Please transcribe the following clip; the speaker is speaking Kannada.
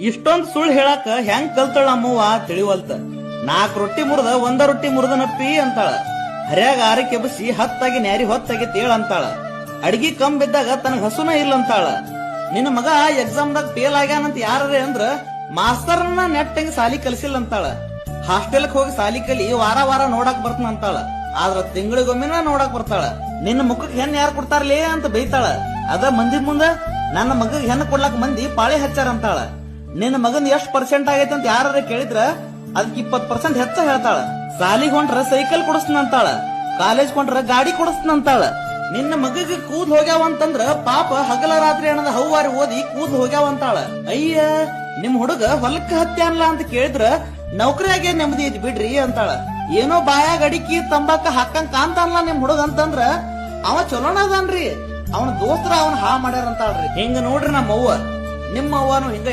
ಇಷ್ಟೊಂದ್ ಸುಳ್ಳು ಹೇಳಾಕ ಹೆಂಗ್ ಕಲ್ತಾಳ ನಮ್ಮವ್ವ ತಿಳಿವಲ್ತ. 4 ರೊಟ್ಟಿ ಮುರಿದ 1 ರೊಟ್ಟಿ ಮುರಿದನಪ್ಪಿ ಅಂತಾಳ. ಹರ್ಯಾಗ 6 ಕೆಬಸಿ 10 ನ್ಯಾರಿ ಹೊತ್ತಾಗಿ ತೇಳ ಅಂತಾಳ. ಅಡ್ಗಿ ಕಮ್ ಬಿದ್ದಾಗ ತನಗ ಹಸುನ ಇಲ್ಲ ಅಂತಾಳ. ನಿನ್ನ ಮಗ ಎಕ್ಸಾಮ್ದಾಗ ಫೇಲ್ ಆಗ್ಯಾನಂತ ಯಾರೇ ಅಂದ್ರ ಮಾಸ್ತರ್ನ ನೆಟ್ಟಂಗ ಸಾಲಿ ಕಲಿಸಿಲ್ಲ ಅಂತಾಳ. ಹಾಸ್ಟೆಲ್ಕ್ ಹೋಗಿ ಸಾಲಿ ಕಲಿ ವಾರ ವಾರ ನೋಡಾಕ್ ಬರ್ತನ ಅಂತಾಳ. ಆದ್ರ ತಿಂಗಳಿಗೊಮ್ಮೆನ ನೋಡಾಕ್ ಬರ್ತಾಳ. ನಿನ್ನ ಮುಖಕ್ ಹೆಣ್ ಯಾರು ಕೊಡ್ತಾರಲೇ ಅಂತ ಬೈತಾಳ. ಅದ ಮಂದಿ ಮುಂದ ನನ್ನ ಮಗಗ್ ಹೆಣ್ಣು ಕೊಡ್ಲಾಕ್ ಮಂದಿ ಪಾಳೆ ಹಚ್ಚಾರ ಅಂತಾಳ. ನಿನ್ನ ಮಗನ್ ಎಷ್ಟ್ ಪರ್ಸೆಂಟ್ ಆಗೈತೆ ಅಂತ ಯಾರ ಕೇಳಿದ್ರ ಅದಕ್ಕೆ 20% ಹೆಚ್ಚ ಹೇಳ್ತಾಳ. ಸಾಲಿಗ್ ಹೊಂಟ್ರ ಸೈಕಲ್ ಕೊಡಿಸ್ನಂತಾಳ. ಕಾಲೇಜ್ ಕೊಂಡ್ರ ಗಾಡಿ ಕೊಡಿಸ್ನಂತಾಳ. ನಿನ್ನ ಮಗಗ್ ಕೂದ್ ಹೋಗ್ಯಾವಂತಂದ್ರ ಪಾಪ ಹಗಲ ರಾತ್ರಿ ಅನ್ನದ ಹೌವಾರಿ ಓದಿ ಕೂದ್ ಹೋಗ್ಯಾವಂತಾಳ. ಅಯ್ಯ ನಿಮ್ ಹುಡುಗ ಹೊಲಕ್ಕ ಹತ್ಯಾನ್ಲ ಅಂತ ಕೇಳಿದ್ರ ನೌಕರಿಯಾಗೆ ನೆಮ್ಮದಿ ಐತಿ ಬಿಡ್ರಿ ಅಂತಾಳ. ಏನೋ ಬಾಯಾಗ ಅಡಿಕಿ ತಂಬಾಕ ಹಾಕಂಗ್ ಕಾಂತಾನಲ್ಲ ನಿಮ್ ಹುಡುಗ ಅಂತಂದ್ರ ಅವ ಚಲೋಣ ಅದಾನ್ರಿ, ಅವನ ದೋಸ್ತರ ಅವನ್ ಹಾ ಮಾಡ್ಯಾರಂತಾಳ್ರಿ. ಹಿಂಗ ನೋಡ್ರಿ ನಮ್ಮ ಅವ್ವ, ನಿಮ್ಮ ಅವ್ವನು ಹಿಂಗ